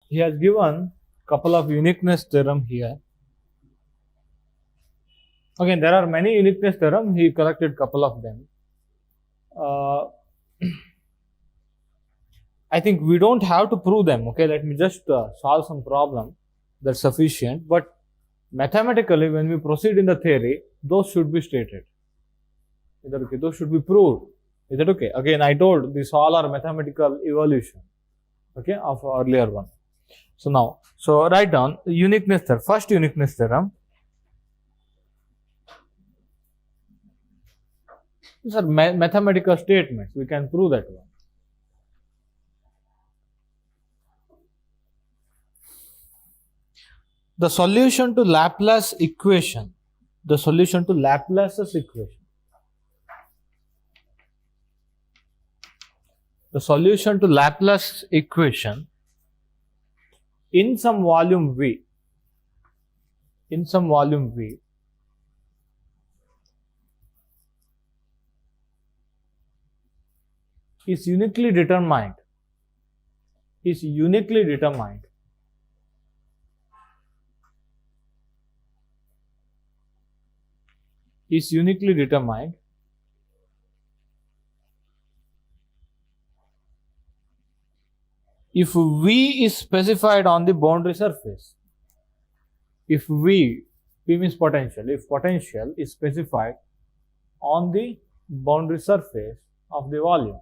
he has given couple of uniqueness theorem here. Again, there are many uniqueness theorem. He collected couple of them. I think we don't have to prove them. Okay, let me just solve some problem. That's sufficient. But mathematically, when we proceed in the theory, those should be stated. Is that okay? Those should be proved. Is that okay? Again, I told these all are mathematical evolution. Okay, of earlier one. So now, so write down uniqueness theorem. First uniqueness theorem. These are mathematical statements. We can prove that one. The solution to Laplace equation. The solution to Laplace's equation. The solution to Laplace equation in some volume V. In some volume V. Is uniquely determined. Is uniquely determined. Is uniquely determined if V is specified on the boundary surface. If V means potential, if potential is specified on the boundary surface of the volume.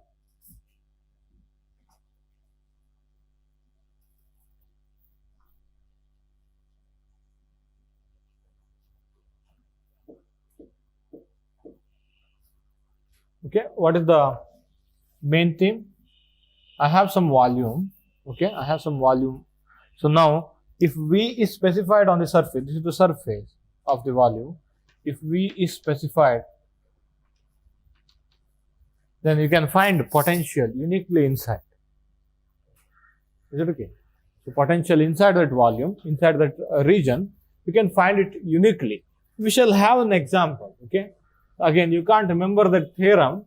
Okay, what is the main theme? I have some volume. Okay, I have some volume. So now, if V is specified on the surface, this is the surface of the volume. If V is specified, then you can find potential uniquely inside. Is it okay? So potential inside that volume, inside that region, you can find it uniquely. We shall have an example. Okay. Again, you can't remember that theorem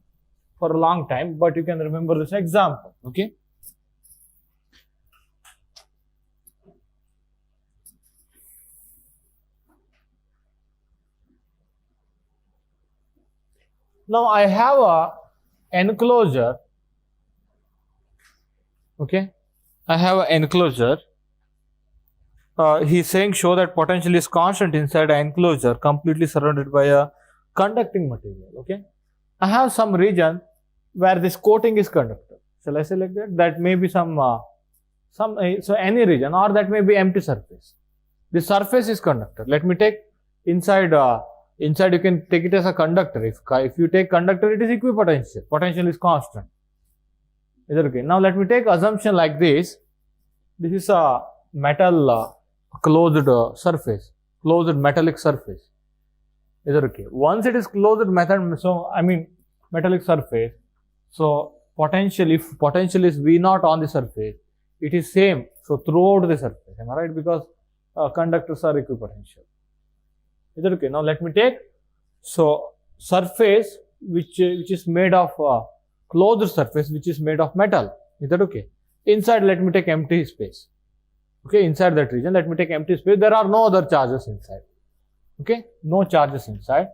for a long time, but you can remember this example. Okay. Now I have a enclosure. Okay. I have an enclosure. He's saying show that potential is constant inside an enclosure completely surrounded by a conducting material. Okay. I have some region where this coating is conductor. Shall I say like that? That may be so any region, or that may be empty surface. The surface is conductor. Let me take inside. Inside you can take it as a conductor. If you take conductor, it is equipotential. Potential is constant. Is that okay? Now let me take assumption like this. This is a metal closed surface, closed metallic surface. Is that okay? Once it is closed metallic surface, so potential, if potential is V naught on the surface, it is same. So throughout the surface, am I right? Because conductors are equipotential. Is that okay? Now let me take surface which is made of closed surface which is made of metal. Is that okay? Inside let me take empty space. Okay, inside that region let me take empty space. There are no other charges inside. Okay, no charges inside.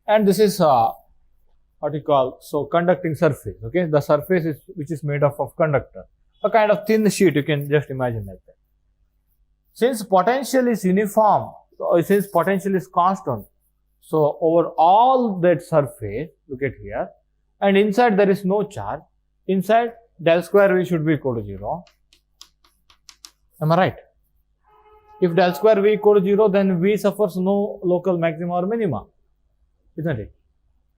And this is what you call conducting surface. Okay, the surface which is made of conductor, a kind of thin sheet. You can just imagine like that. Since potential is uniform, since potential is constant, so over all that surface, look at here, and inside there is no charge. Inside del square V should be equal to 0. Am I right? If del square V equal to 0, then V suffers no local maxima or minima, isn't it?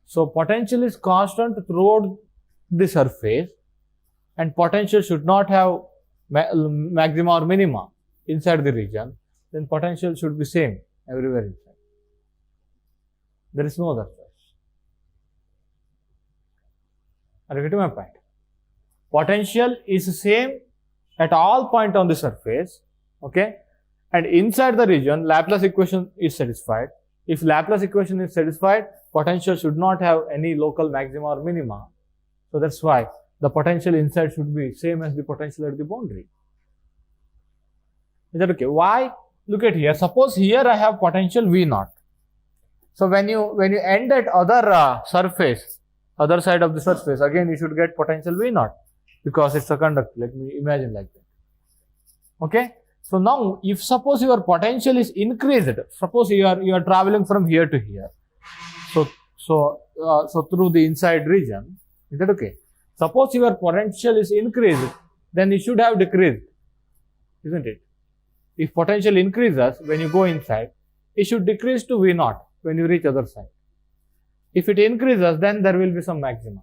So potential is constant throughout the surface, and potential should not have maxima or minima inside the region. Then potential should be same everywhere inside. There is no other choice. Are you getting my point? Potential is same at all points on the surface. Okay, and inside the region, Laplace equation is satisfied. If Laplace equation is satisfied, potential should not have any local maxima or minima. So that's why the potential inside should be same as the potential at the boundary. Is that okay? Why? Look at here. Suppose here I have potential V naught. So when you end at other surface, other side of the surface, again you should get potential V naught because it's a conductor. Let me imagine like that. Okay. So now, if suppose your potential is increased, suppose you are traveling from here to here. So through the inside region, is that okay? Suppose your potential is increased, then it should have decreased, isn't it? If potential increases when you go inside, it should decrease to V naught when you reach other side. If it increases, then there will be some maximum.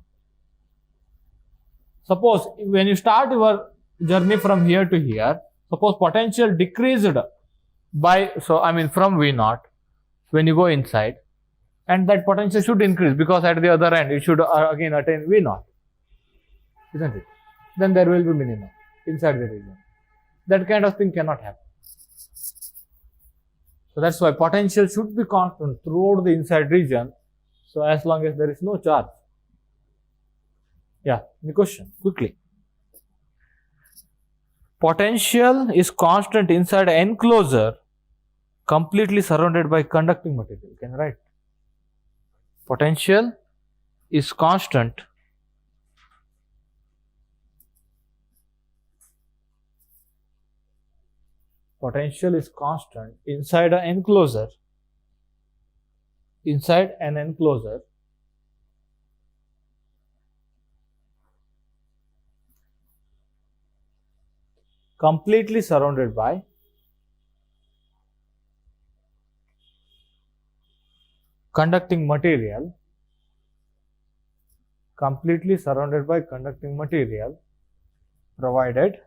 Suppose when you start your journey from here to here, suppose potential decreased by, from V naught when you go inside, and that potential should increase because at the other end it should again attain V naught, isn't it? Then there will be minimum inside the region. That kind of thing cannot happen. So that's why potential should be constant throughout the inside region, so as long as there is no charge. Yeah, the question, quickly. Potential is constant inside an enclosure completely surrounded by conducting material. Can you write? Potential is constant inside an enclosure completely surrounded by conducting material, provided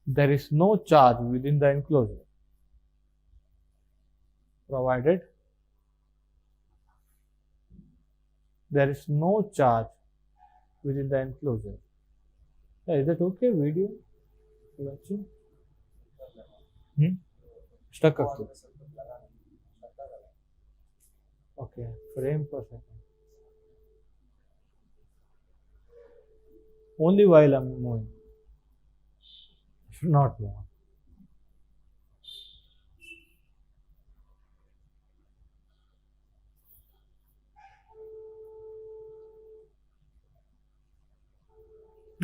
there is no charge within the enclosure. Provided there is no charge within the enclosure. Is that okay? Video? Watching? Stuck up. Okay, frame per second. Only while I'm moving. Should not move.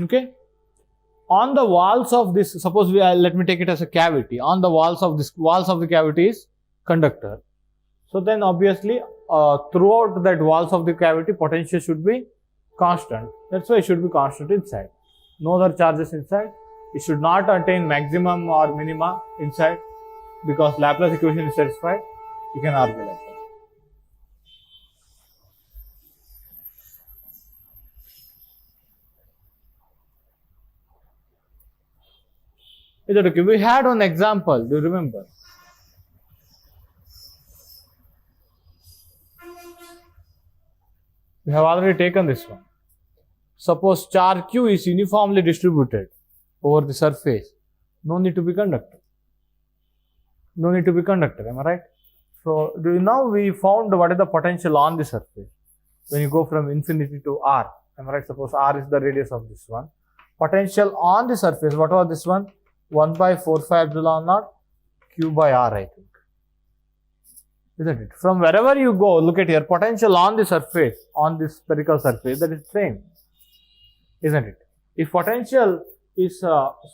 Okay. On the walls of this, suppose let me take it as a cavity. On the walls of the cavity is conductor. So then obviously throughout that walls of the cavity, potential should be constant. That's why it should be constant inside. No other charges inside. It should not attain maximum or minima inside because Laplace equation is satisfied. You can argue like that. Is that okay? We had one example. Do you remember? We have already taken this one. Suppose charge Q is uniformly distributed over the surface. No need to be conductor. Am I right? So, now we found what is the potential on the surface when you go from infinity to R. Am I right? Suppose R is the radius of this one. Potential on the surface, what was this one? 1 by 4 pi epsilon naught Q by R, I think. Isn't it? From wherever you go, look at here, potential on the surface, on this spherical surface, that is same. Isn't it? If potential is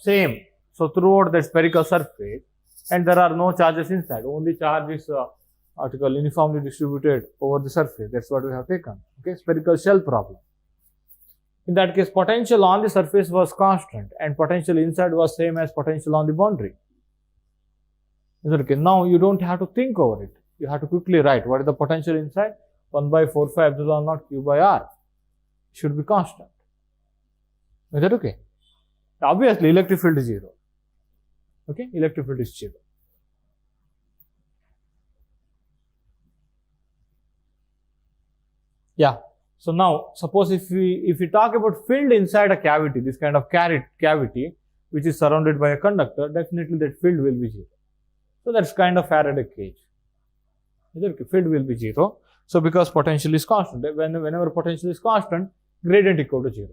same, so throughout the spherical surface, and there are no charges inside, only charge is uniformly distributed over the surface. That's what we have taken. Okay, spherical shell problem. In that case, potential on the surface was constant and potential inside was same as potential on the boundary. Is that okay? Now you don't have to think over it. You have to quickly write what is the potential inside? 1 by 4 pi epsilon naught Q by R. Should be constant. Is that okay? Obviously, electric field is 0. Okay, electric field is 0. Yeah. So now, suppose if we talk about field inside a cavity, this kind of cavity, which is surrounded by a conductor, definitely that field will be 0. So that's kind of Faraday cage. Field will be 0. So because potential is constant, whenever potential is constant, gradient equal to 0.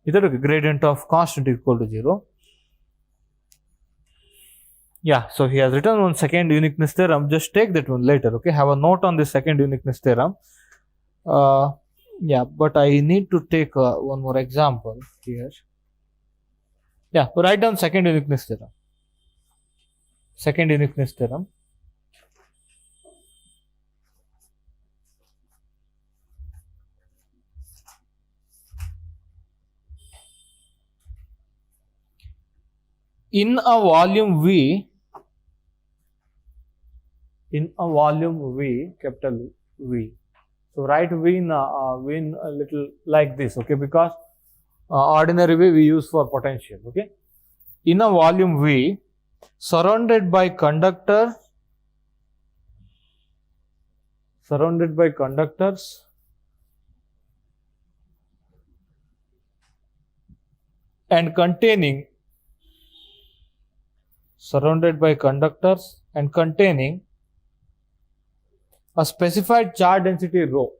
Either gradient of constant equal to 0. Yeah, so he has written one second uniqueness theorem. Just take that one later. Okay, have a note on the second uniqueness theorem. Yeah, but I need to take one more example here. Yeah, write down second uniqueness theorem. Second uniqueness theorem. In a volume V, capital V. So write V in a little like this, okay? Because ordinary way we use for potential, okay? In a volume V, surrounded by conductors and containing a specified charge density rho,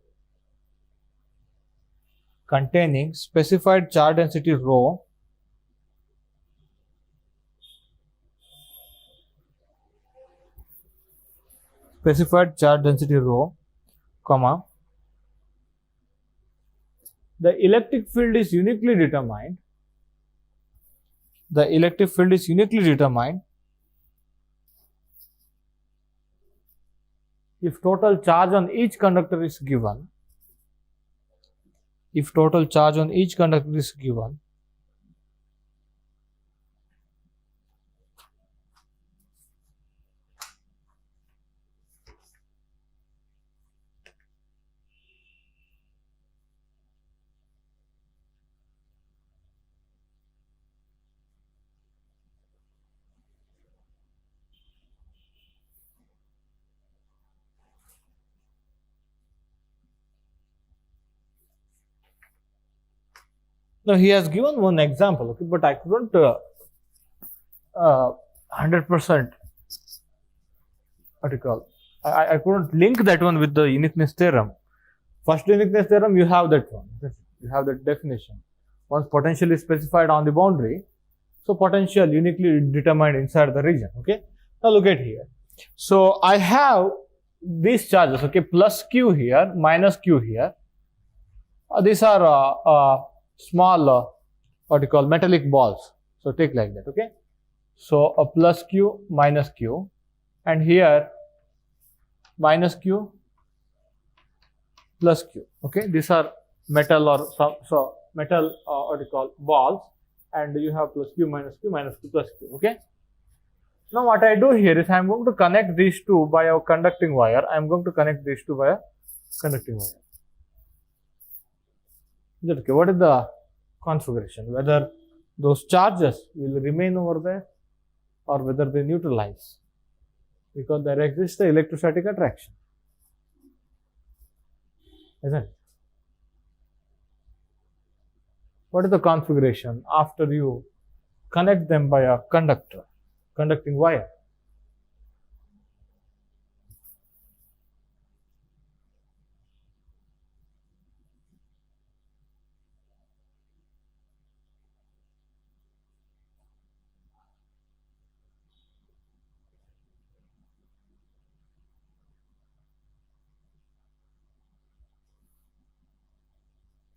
comma, the electric field is uniquely determined. If total charge on each conductor is given. Now he has given one example, okay, but I couldn't 100% what you call. I couldn't link that one with the uniqueness theorem. First uniqueness theorem, you have that one. You have that definition. Once potential is specified on the boundary, so potential uniquely determined inside the region. Okay. Now look at here. So I have these charges. Okay, plus q here, minus q here. These are small what you call metallic balls. So take like that. Okay. So a plus q, minus q, and here minus q, plus q. Okay, these are metal or so metal what you call balls, and you have plus q, minus q, minus q, plus q. Okay. Now what I do here is I am going to connect these two by a conducting wire. I am going to connect these two by a conducting wire. Okay, what is the configuration? Whether those charges will remain over there or whether they neutralize, because there exists the electrostatic attraction, isn't it? What is the configuration after you connect them by a conducting wire?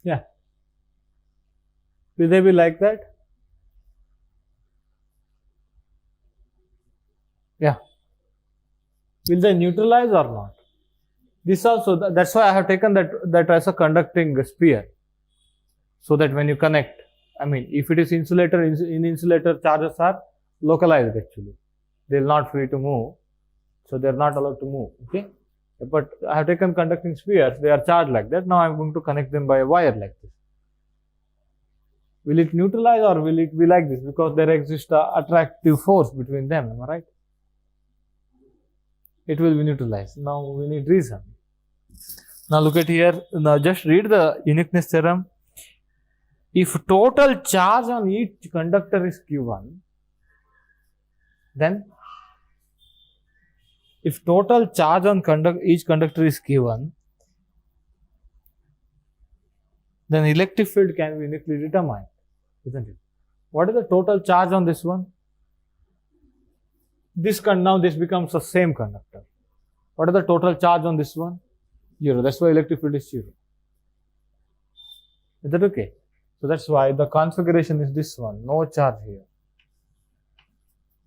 Yeah. Will they be like that? Yeah. Will they neutralize or not? This also, that's why I have taken that as a conducting sphere. So that when you connect, I mean, if it is insulator, in insulator charges are localized actually. They are not free to move. So they are not allowed to move. Okay. But I have taken conducting spheres, they are charged like that. Now I am going to connect them by a wire like this. Will it neutralize or will it be like this? Because there exists an attractive force between them, am I right? It will be neutralized. Now we need reason. Now look at here. Now just read the uniqueness theorem. If total charge on each conductor is Q1, then if total charge on each conductor is given, then electric field can be uniquely determined, isn't it? What is the total charge on this one? Now this becomes the same conductor. What is the total charge on this one? 0. That's why electric field is 0. Is that okay? So that's why the configuration is this one. No charge here.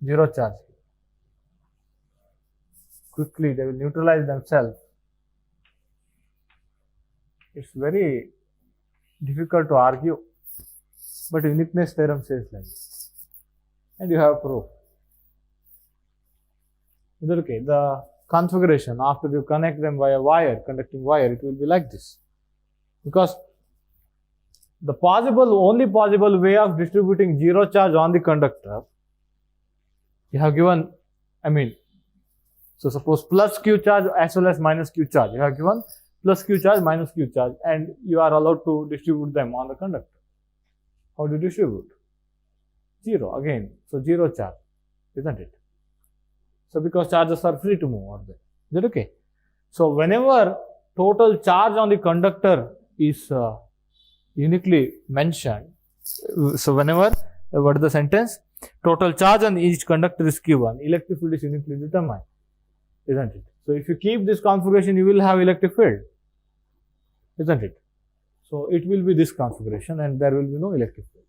0 charge here. Quickly they will neutralize themselves. It's very difficult to argue, but uniqueness theorem says like this. And you have proof. Is that okay? The configuration after you connect them via wire, conducting wire, it will be like this. Because the only possible way of distributing 0 charge on the conductor, you have given, so suppose plus Q charge as well as minus Q charge. You have given plus Q charge, minus Q charge, and you are allowed to distribute them on the conductor. How do you distribute? 0 again. So 0 charge, isn't it? So because charges are free to move out there. Is that okay? So whenever total charge on the conductor is uniquely mentioned, so whenever, what is the sentence? Total charge on each conductor is given, electric field is uniquely determined, isn't it? So if you keep this configuration, you will have electric field, isn't it? So it will be this configuration and there will be no electric field.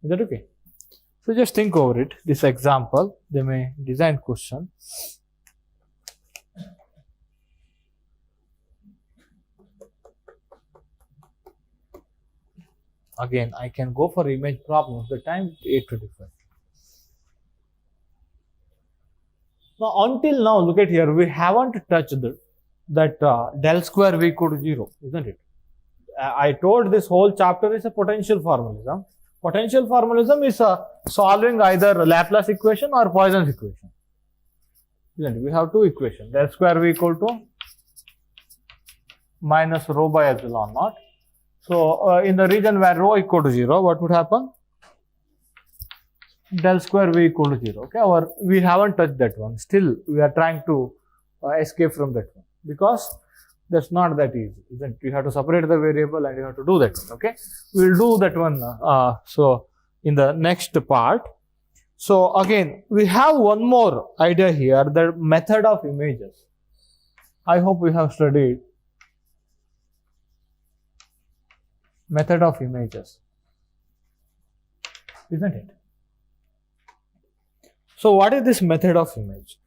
Is that okay? So just think over it, this example, they may design question. Again, I can go for image problems, the time 8:25. Now until now, look at here, we haven't touched that del square V equal to 0, isn't it? I told this whole chapter is a potential formalism. Potential formalism is solving either Laplace equation or Poisson's equation. Isn't it? We have two equations, del square V equal to minus rho by epsilon naught. So in the region where rho equal to 0, what would happen? Del square V equal to 0. Okay, or we haven't touched that one. Still, we are trying to escape from that one because that's not that easy, isn't it? You have to separate the variable and you have to do that one. Okay, we will do that one. So in the next part. So again, we have one more idea here, the method of images. I hope we have studied method of images, isn't it? So what is this method of image?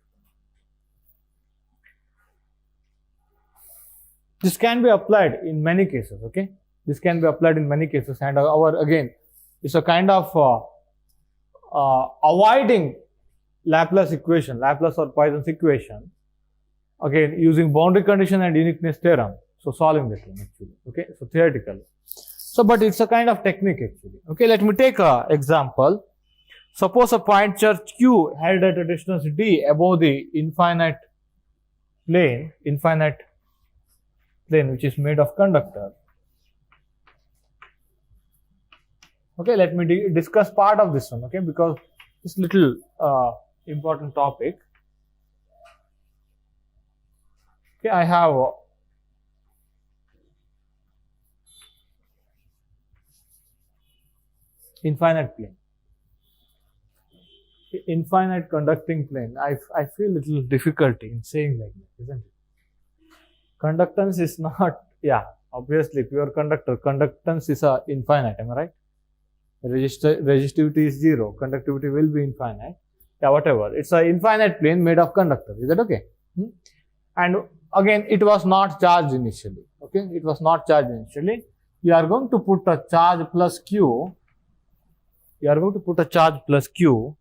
This can be applied in many cases, okay? This can be applied in many cases, and again, it's a kind of avoiding Laplace equation, Laplace or Poisson's equation, again using boundary condition and uniqueness theorem. So solving that one actually, okay? So theoretically. So, but it's a kind of technique actually. Okay, let me take an example. Suppose a point charge Q held at a distance d above the infinite plane which is made of conductor. Okay, let me discuss part of this one, okay, because it's little important topic. Okay, I have infinite plane, infinite conducting plane. I feel little difficulty in saying like that, isn't it? Conductance is not, yeah, obviously pure conductor. Conductance is infinite, am I right? Resistivity is 0. Conductivity will be infinite. Yeah, whatever. It's an infinite plane made of conductor. Is that okay? And again, it was not charged initially. Okay, it was not charged initially. You are going to put a charge plus Q. You are going to put a charge plus Q.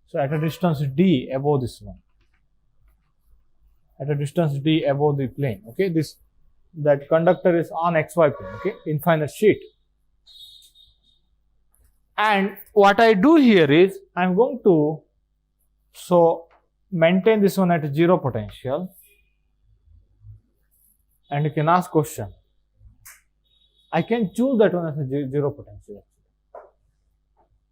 So at a distance d above this one. At a distance d above the plane. Okay, that conductor is on xy plane. Okay, infinite sheet. And what I do here is I am going to maintain this one at 0 potential, and you can ask question. I can choose that one as a 0 potential.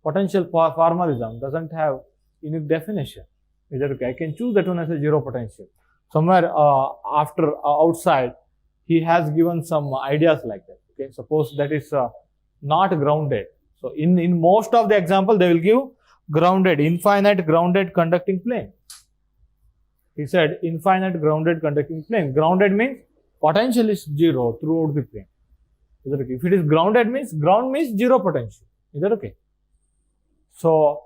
Potential formalism doesn't have unique definition. Is that okay? I can choose that one as a zero potential. Somewhere after outside, he has given some ideas like that. Okay, suppose that is not grounded. So in most of the example, they will give grounded, infinite grounded conducting plane. He said infinite grounded conducting plane. Grounded means potential is zero throughout the plane. Is that okay? If it is grounded means ground means zero potential. Is that okay? So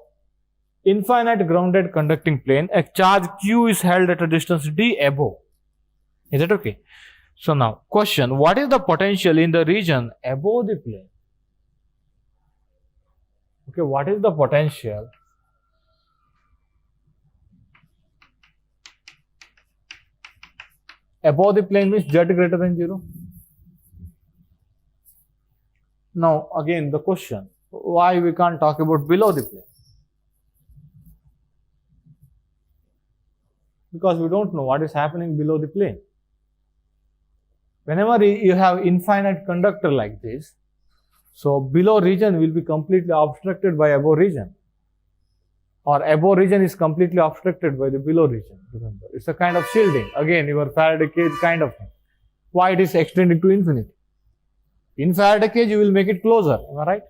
infinite grounded conducting plane, a charge q is held at a distance d above. Is that okay? So now question, what is the potential in the region above the plane? Okay, what is the potential above the plane? Means z greater than 0. Now again the question, why we can't talk about below the plane? Because we don't know what is happening below the plane. Whenever you have infinite conductor like this, so below region will be completely obstructed by above region, or above region is completely obstructed by the below region. Remember, it's a kind of shielding. Again, your Faraday cage kind of thing. Why it is extending to infinity? In Faraday cage, you will make it closer, am I right?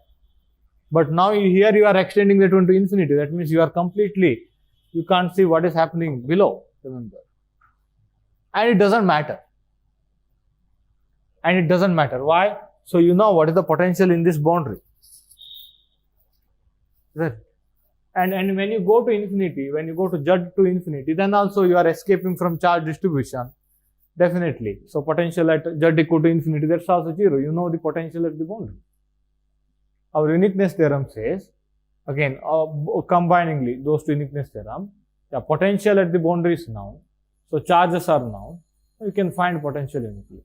But now here you are extending that one to infinity. That means you are completely, you can't see what is happening below, remember. And it doesn't matter. And it doesn't matter. Why? So you know what is the potential in this boundary. Right? And when you go to infinity, when you go to z to infinity, then also you are escaping from charge distribution. Definitely. So potential at z equal to infinity, that's also 0. You know the potential at the boundary. Our uniqueness theorem says, again, combiningly those two uniqueness theorem, the potential at the boundary is known. So charges are known. You can find potential uniquely.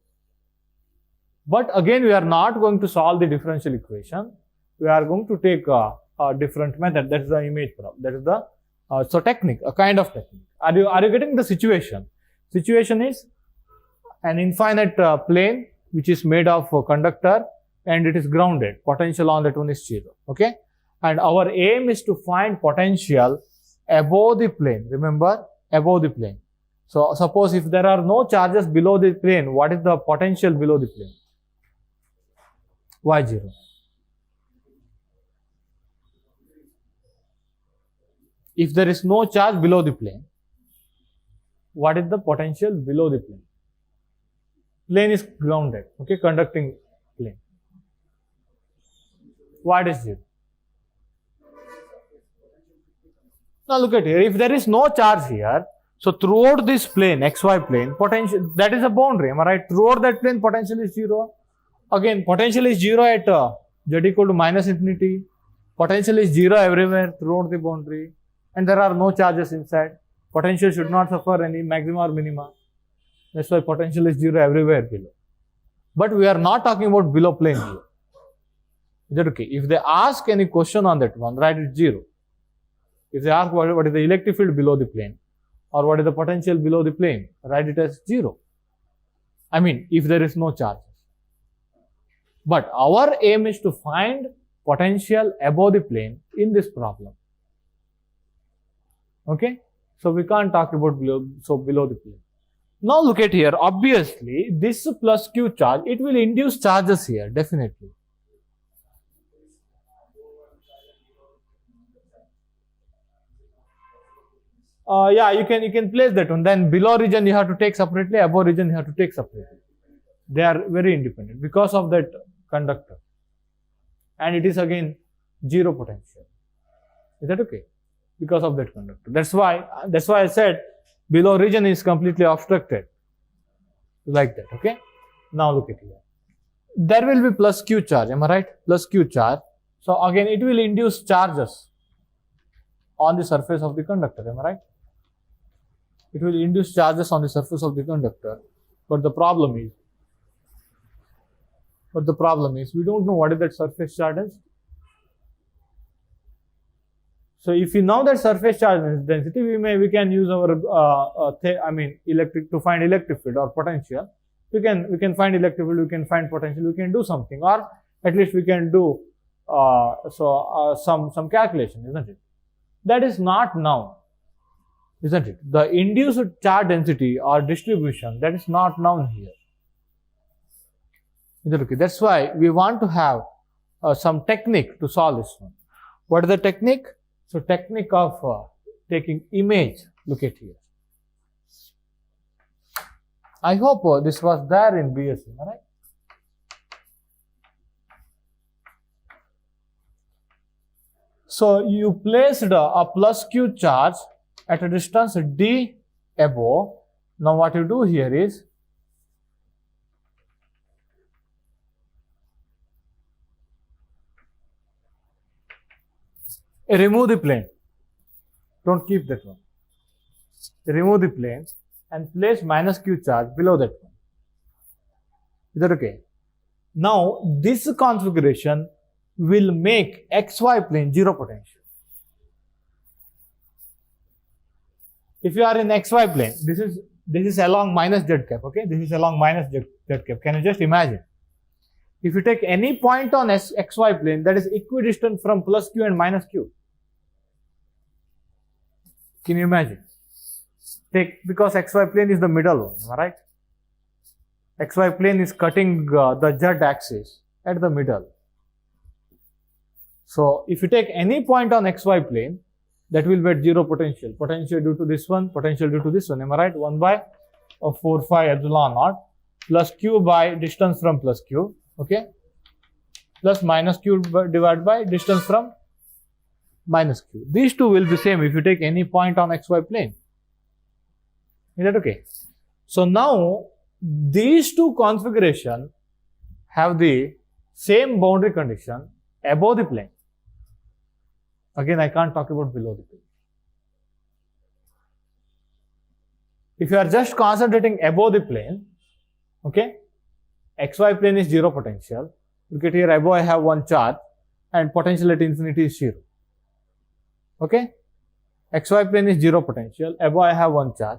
But again, we are not going to solve the differential equation. We are going to take a different method. That is the image problem. That is the so technique, a kind of technique. Are you getting the situation? Situation is an infinite plane which is made of conductor and it is grounded. Potential on that one is 0. Okay, and our aim is to find potential above the plane. Remember, above the plane. So suppose if there are no charges below the plane, what is the potential below the plane? Why 0? If there is no charge below the plane, what is the potential below the plane? Plane is grounded, okay, conducting plane. What is 0? Now look at here, if there is no charge here, so throughout this plane, xy plane, potential, that is a boundary, am I right? Throughout that plane, potential is 0. Again, potential is 0 at z equal to minus infinity. Potential is 0 everywhere throughout the boundary. And there are no charges inside. Potential should not suffer any maxima or minima. That's why potential is 0 everywhere below. But we are not talking about below plane here. Is that okay? If they ask any question on that one, write it 0. If they ask what is the electric field below the plane, or what is the potential below the plane, write it as 0. I mean, if there is no charge. But our aim is to find potential above the plane in this problem. Okay? So we can't talk about below the plane. Now look at here. Obviously, this plus q charge, it will induce charges here, definitely. Yeah, you can place that one. Then below region you have to take separately, above region you have to take separately. They are very independent because of that conductor. And it is again 0 potential. Is that okay? Because of that conductor. That's why I said below region is completely obstructed. Like that, okay? Now look at here. There will be plus q charge, am I right? Plus q charge. So again, it will induce charges on the surface of the conductor, am I right? It will induce charges on the surface of the conductor. But the problem is, we don't know what is that surface charge is. So if you know that surface charge density, we can use our electric to find electric field or potential. We can find electric field, we can find potential, we can do something, or at least we can do some calculation, isn't it? That is not now. isn't it? The induced charge density or distribution, that is not known here. Is it okay? That's why we want to have some technique to solve this one. What is the technique? So technique of taking image, look at here. I hope this was there in BSc, right? So you placed a plus q charge at a distance d above. Now what you do here is, remove the plane. Don't keep that one. Remove the plane and place minus q charge below that one. Is that okay? Now this configuration will make xy plane zero potential. If you are in xy plane, this is along minus z cap, okay? This is along minus z cap. Can you just imagine? If you take any point on xy plane that is equidistant from plus q and minus q, can you imagine? Because xy plane is the middle one, am I right? Xy plane is cutting the z axis at the middle. So if you take any point on xy plane, that will be at zero potential. Potential due to this one, potential due to this one, am I right? 1 by 4 phi epsilon naught plus q by distance from plus q, okay? Plus minus q divided by distance from minus q. These two will be same if you take any point on xy plane. Is that okay? So now these two configuration have the same boundary condition above the plane. Again, I can't talk about below the plane. If you are just concentrating above the plane, okay, xy plane is zero potential. Look at here, above I have one charge and potential at infinity is 0. Okay, xy plane is zero potential, above I have one charge,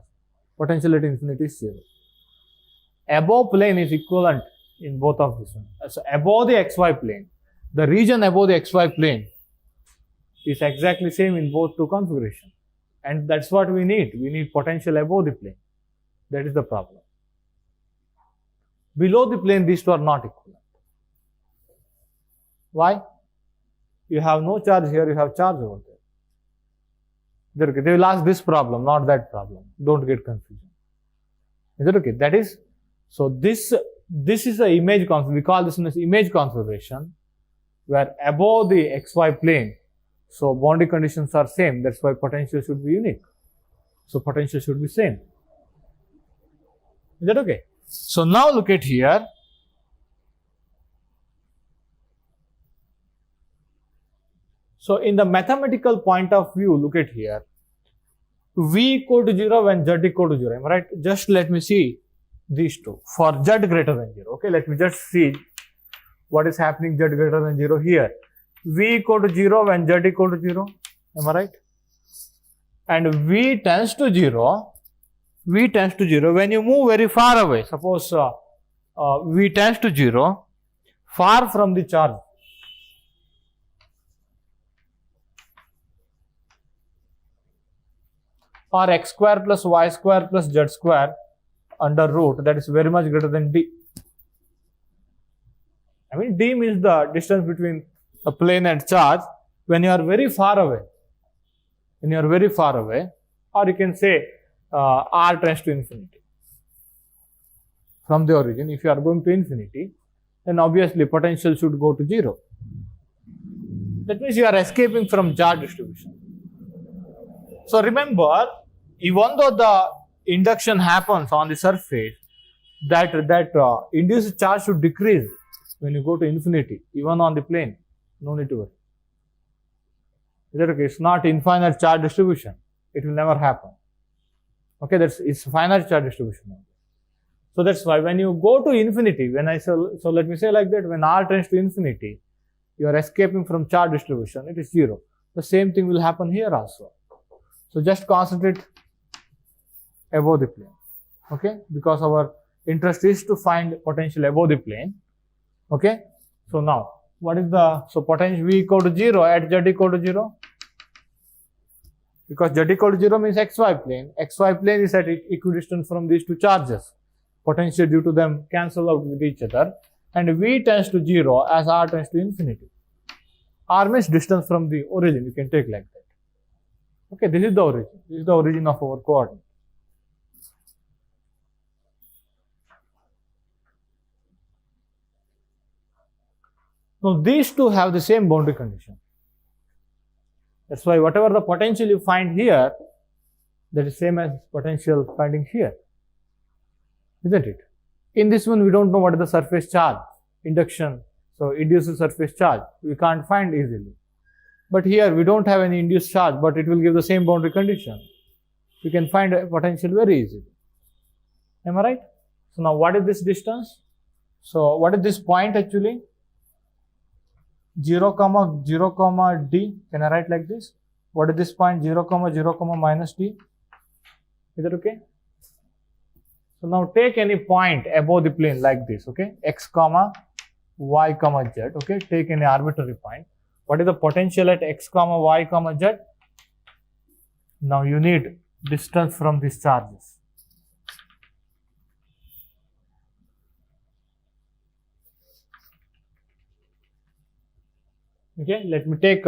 potential at infinity is 0. Above plane is equivalent in both of these ones. So above the xy plane, the region above the xy plane is exactly same in both two configurations. And that's what we need. We need potential above the plane. That is the problem. Below the plane, these two are not equivalent. Why? You have no charge here, you have charge over there. They will ask this problem, not that problem. Don't get confusion. Is that okay? That is, so this is the image configuration. We call this one as image configuration, where above the xy plane, so boundary conditions are same. That's why potential should be unique. So potential should be same. Is that okay? So now look at here. So in the mathematical point of view, look at here. V equal to 0 when z equal to 0. Am I right? Just let me see these two. For z greater than 0. Okay, let me just see what is happening z greater than 0 here. V equal to 0 when z equal to 0. Am I right? And V tends to 0. V tends to 0 when you move very far away. Suppose V tends to 0 far from the charge. Or x square plus y square plus z square under root, that is very much greater than d. I mean, d means the distance between a plane and charge when you are very far away. When you are very far away, or you can say r tends to infinity. From the origin, if you are going to infinity, then obviously potential should go to 0. That means you are escaping from charge distribution. So remember, even though the induction happens on the surface, that induced charge should decrease when you go to infinity, even on the plane. No need to worry. Is that okay? It's not infinite charge distribution. It will never happen. Okay, it's finite charge distribution. So that's why when you go to infinity, so let me say like that, when r tends to infinity, you are escaping from charge distribution, it is 0. The same thing will happen here also. So just concentrate above the plane, okay? Because our interest is to find potential above the plane, okay? So now, what is so potential V equal to 0 at Z equal to 0? Because z equal to 0 means xy plane. Xy plane is at equidistant from these two charges. Potential due to them cancel out with each other. And v tends to 0 as r tends to infinity. R means distance from the origin. You can take like that. Okay, this is the origin. This is the origin of our coordinate. Now, these two have the same boundary condition. That's why whatever the potential you find here, that is same as potential finding here. Isn't it? In this one, we don't know what is the surface charge, induction. So, induced surface charge, we can't find easily. But here, we don't have any induced charge, but it will give the same boundary condition. We can find a potential very easily. Am I right? So, now what is this distance? So, what is this point actually? 0, 0, d. Can I write like this? What is this point? 0, 0, minus d. Is that okay? So now take any point above the plane like this, okay? X, y, z, okay? Take any arbitrary point. What is the potential at x, y, z? Now you need distance from these charges. Okay, let me take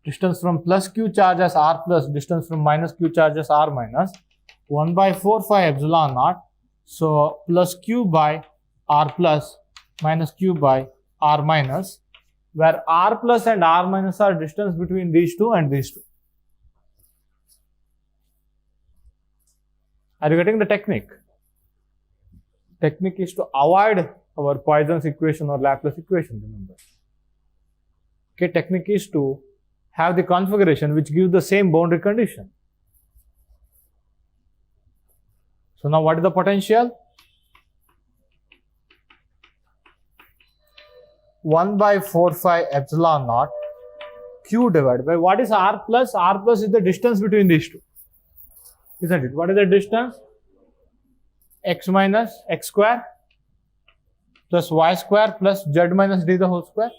distance from plus q charge as r plus, distance from minus q charge as r minus. 1 by 4 phi epsilon naught. So, plus q by r plus minus q by r minus, where r plus and r minus are distance between these two and these two. Are you getting the technique? Technique is to avoid our Poisson's equation or Laplace equation, remember. Okay, technique is to have the configuration which gives the same boundary condition. So now what is the potential? 1 by 4 phi epsilon naught q divided by what is r plus? R plus is the distance between these two. Isn't it? What is the distance? X minus x square plus y square plus z minus d the whole square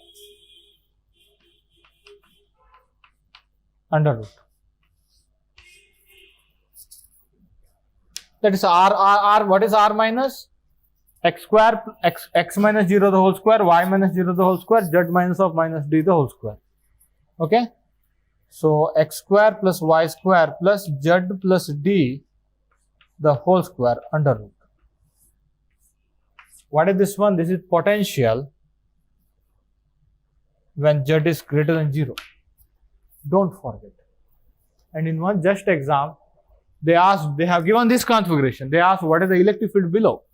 under root. That is r. What is r minus? X square, x minus 0 the whole square, y minus 0 the whole square, z minus of minus d the whole square. Okay? So, x square plus y square plus z plus d the whole square under root. What is this one? This is potential when z is greater than 0. Don't forget. And in one just exam, they have given this configuration. They asked what is the electric field below.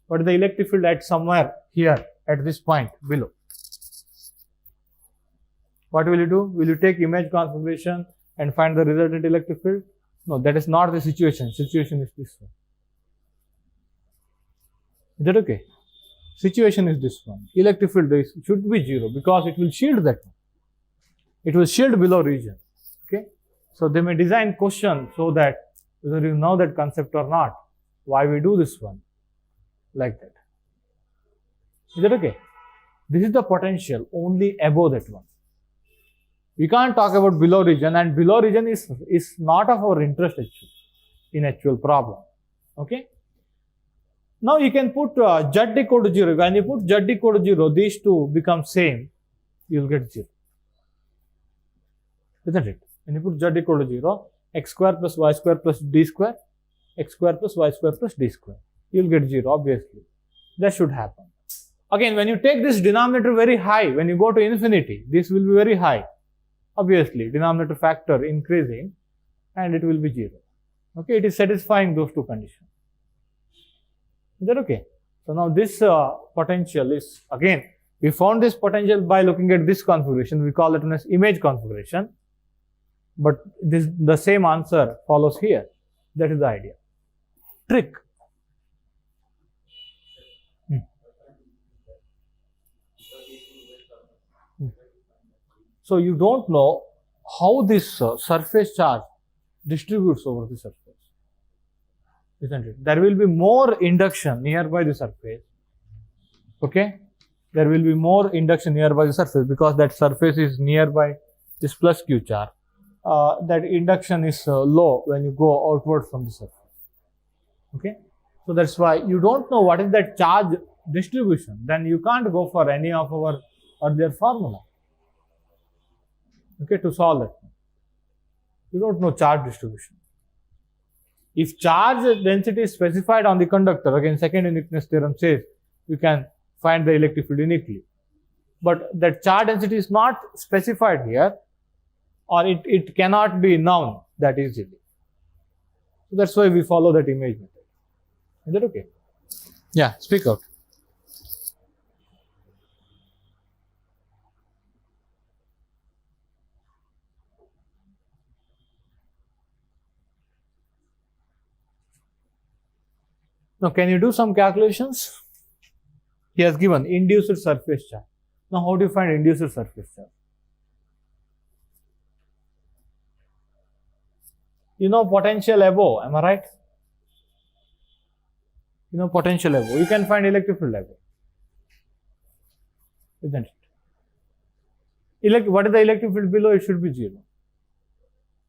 What is the electric field at somewhere here at this point below? What will you do? Will you take image configuration and find the resultant electric field? No, that is not the situation. Situation is this one. Is that okay? Situation is this one. Electric field should be 0 because it will shield that one. It will shield below region. Okay? So they may design question so that whether you know that concept or not, why we do this one like that. Is that okay? This is the potential only above that one. We can't talk about below region, and below region is not of our interest actually in actual problem. Okay? Now you can put z equal to 0. When you put z equal to 0, these two become same, you will get 0. Isn't it? When you put z equal to 0, x square plus y square plus d square, x square plus y square plus d square. You will get 0, obviously. That should happen. Again, when you take this denominator very high, when you go to infinity, this will be very high. Obviously, denominator factor increasing and it will be 0. Okay, it is satisfying those two conditions. Is that okay? So now this potential is, again, we found this potential by looking at this configuration. We call it as image configuration. But the same answer follows here. That is the idea. Trick. So you don't know how this surface charge distributes over the surface. Isn't it? There will be more induction nearby the surface. Okay? There will be more induction nearby the surface because that surface is nearby this plus q charge. that induction is low when you go outward from the surface. Okay, so that's why you don't know what is that charge distribution, then you can't go for any of our earlier formula. Okay, to solve it, you don't know charge distribution. If charge density is specified on the conductor, again second uniqueness theorem says you can find the electric field uniquely. But that charge density is not specified here, or it cannot be known that easily. So that's why we follow that image method. Is that okay? Yeah, speak out. Now, can you do some calculations? He has given induced surface charge. Now, how do you find induced surface charge? You know potential above, am I right? You know potential above. You can find electric field above. Isn't it? What is the electric field below? It should be 0.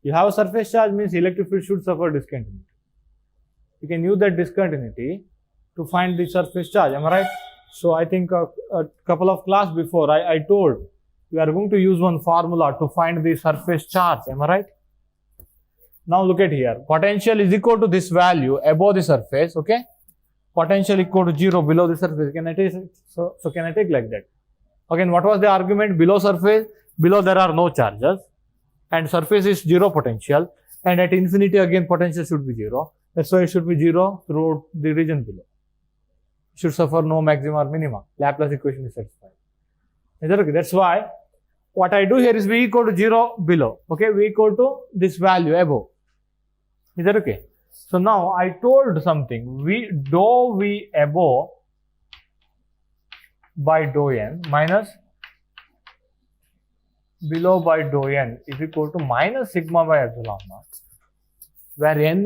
You have a surface charge means electric field should suffer discontinuity. You can use that discontinuity to find the surface charge, am I right? So I think a couple of class before I told we are going to use one formula to find the surface charge, am I right? Now look at here, potential is equal to this value above the surface, okay? Potential equal to 0 below the surface. Can I take so can I take like that? Again, what was the argument? Below surface, below there are no charges, and surface is 0 potential, and at infinity again potential should be 0. That's why it should be 0 throughout the region below. It should suffer no maxima or minima. Laplace equation is satisfied. Is that okay? That's why what I do here is V equal to 0 below. Okay, V equal to this value above. Is that okay? So now I told something. Dou V above by dou n minus below by dou n is equal to minus sigma by epsilon naught, where n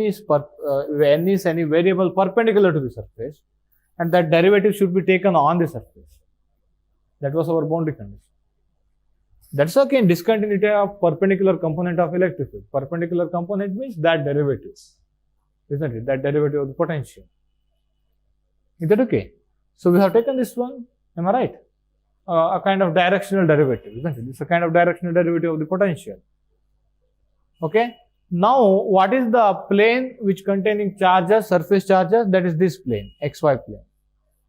is any variable perpendicular to the surface, and that derivative should be taken on the surface. That was our boundary condition. That's again discontinuity of perpendicular component of electric field. Perpendicular component means that derivative, isn't it? That derivative of the potential. Is that okay? So we have taken this one, am I right? A kind of directional derivative, isn't it? It's a kind of directional derivative of the potential. Okay? Now, what is the plane which containing charges, surface charges? That is this plane, xy plane,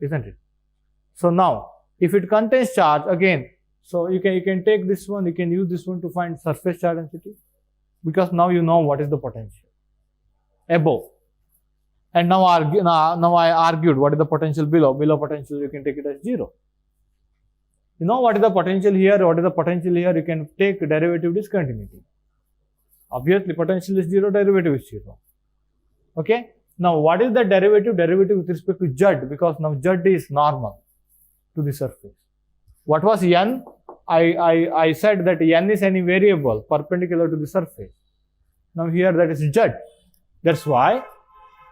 isn't it? So now, if it contains charge, again, so you can take this one, you can use this one to find surface charge density, because now you know what is the potential above. And now I argued what is the potential below. Below potential you can take it as 0. You know what is the potential here, what is the potential here, you can take derivative discontinuity. Obviously potential is 0, derivative is 0. Okay. Now what is the derivative? Derivative with respect to z, because now z is normal to the surface. What was n? I said that n is any variable perpendicular to the surface. Now here that is z. That's why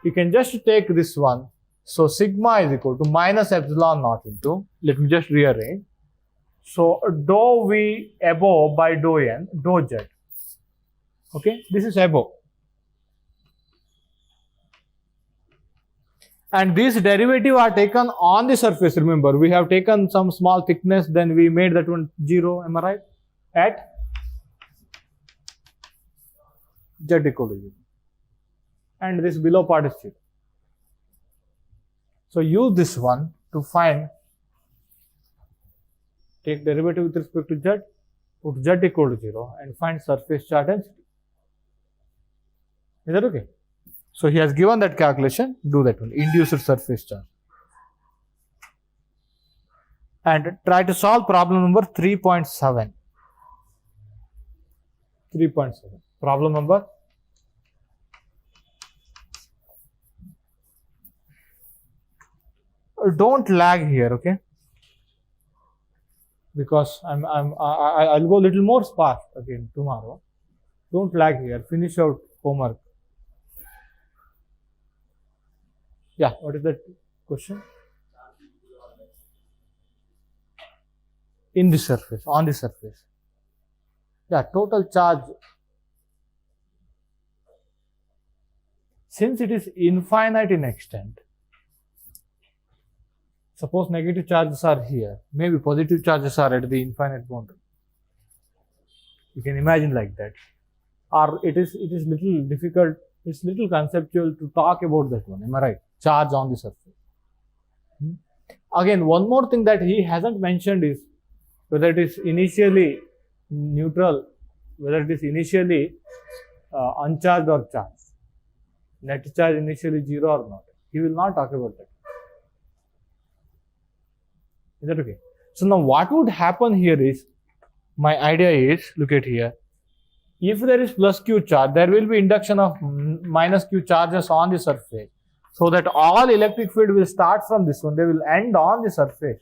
you can just take this one. So sigma is equal to minus epsilon naught into, let me just rearrange. So dou V above by dou n, dou z. Okay, this is above. And these derivative are taken on the surface. Remember, we have taken some small thickness, then we made that one 0, am I right? At z equal to 0. And this below part is 0. So use this one to find, take derivative with respect to z, put z equal to 0 and find surface charge density. Is that okay? So he has given that calculation, do that one, induced surface charge. And try to solve problem number 3.7. 3.7. Problem number. Don't lag here, okay? Because I'll go a little more fast again tomorrow. Don't lag here. Finish out homework. Yeah, what is that question? In the surface, on the surface. Yeah, total charge since it is infinite in extent, suppose negative charges are here, maybe positive charges are at the infinite boundary. You can imagine like that. Or it is little difficult, it's little conceptual to talk about that one, am I right? Charge on the surface. Again, one more thing that he hasn't mentioned is whether it is initially neutral, whether it is initially uncharged or charged. Net charge initially 0 or not. He will not talk about that. Is that okay? So now what would happen here is, my idea is, look at here, if there is plus q charge, there will be induction of minus q charges on the surface. So that all electric field will start from this one, they will end on the surface.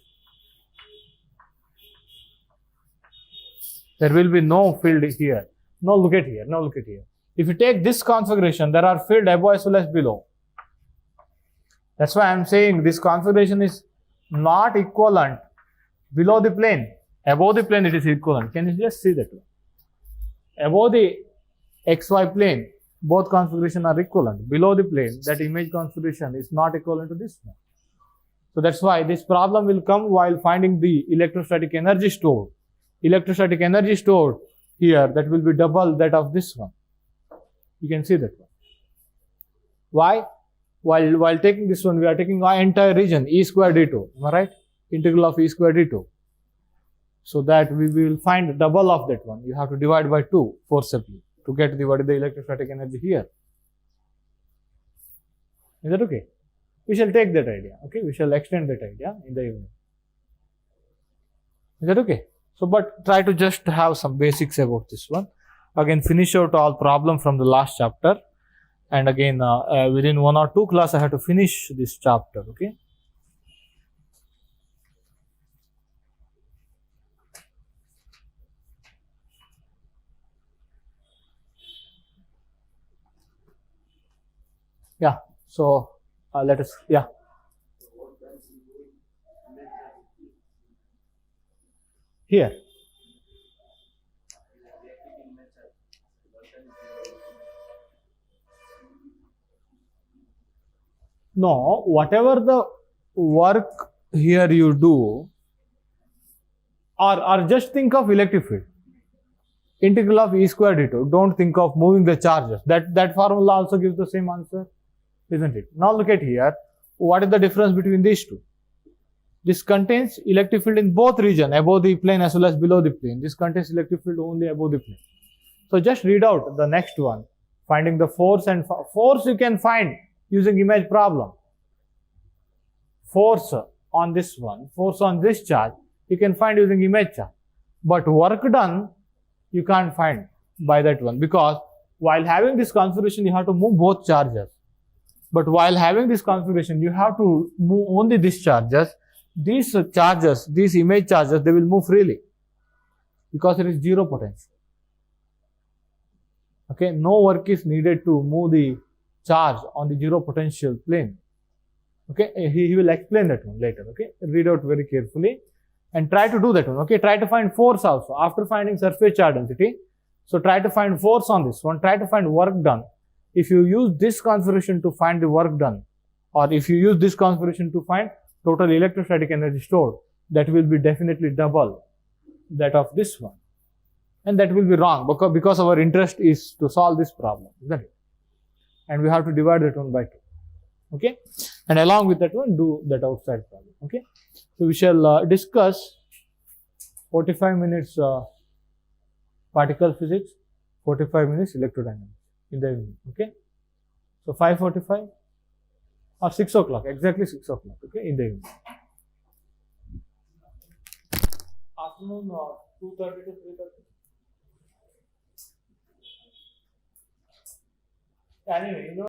There will be no field here. Now look at here, now look at here. If you take this configuration, there are field above as well as below. That's why I am saying this configuration is not equivalent below the plane. Above the plane it is equivalent. Can you just see that one? Above the xy plane, both configurations are equivalent. Below the plane, that image configuration is not equivalent to this one. So that's why this problem will come while finding the electrostatic energy stored. Electrostatic energy stored here, that will be double that of this one. You can see that one. Why? While taking this one, we are taking our entire region, E square d2. Am I right? Integral of E square d2. So that we will find double of that one. You have to divide by 2 forcibly to get what is the electrostatic energy here. Is that okay? We shall take that idea. Okay, we shall extend that idea in the evening. Is that okay? So, but try to just have some basics about this one. Again, finish out all problem from the last chapter. And again, within 1 or 2 classes, I have to finish this chapter. Okay. Yeah. So, let us, yeah. Here. No, whatever the work here you do, or just think of electric field. Integral of E square d2. Don't think of moving the charges. That formula also gives the same answer, isn't it? Now look at here. What is the difference between these two? This contains electric field in both regions, above the plane as well as below the plane. This contains electric field only above the plane. So just read out the next one. Finding the force, and force you can find using image problem. Force on this one, force on this charge, you can find using image charge. But work done, you can't find by that one, because while having this configuration, you have to move both charges. But while having this configuration, you have to move only these charges. These charges, these image charges, they will move freely because there is zero potential. Okay, no work is needed to move the charge on the zero potential plane. Okay, he will explain that one later. Okay, read out very carefully and try to do that one. Okay, try to find force also after finding surface charge density. So try to find force on this one, try to find work done. If you use this configuration to find the work done, or if you use this configuration to find total electrostatic energy stored, that will be definitely double that of this one. And that will be wrong because our interest is to solve this problem, isn't it? And we have to divide that one by 2. Okay, and along with that one, do that outside problem. Okay, so we shall discuss 45 minutes particle physics, 45 minutes electrodynamics in the evening. Okay, so 5:45 or 6 o'clock, exactly 6 o'clock. Okay, in the evening. Afternoon 2:30 to 3:30. Anyway,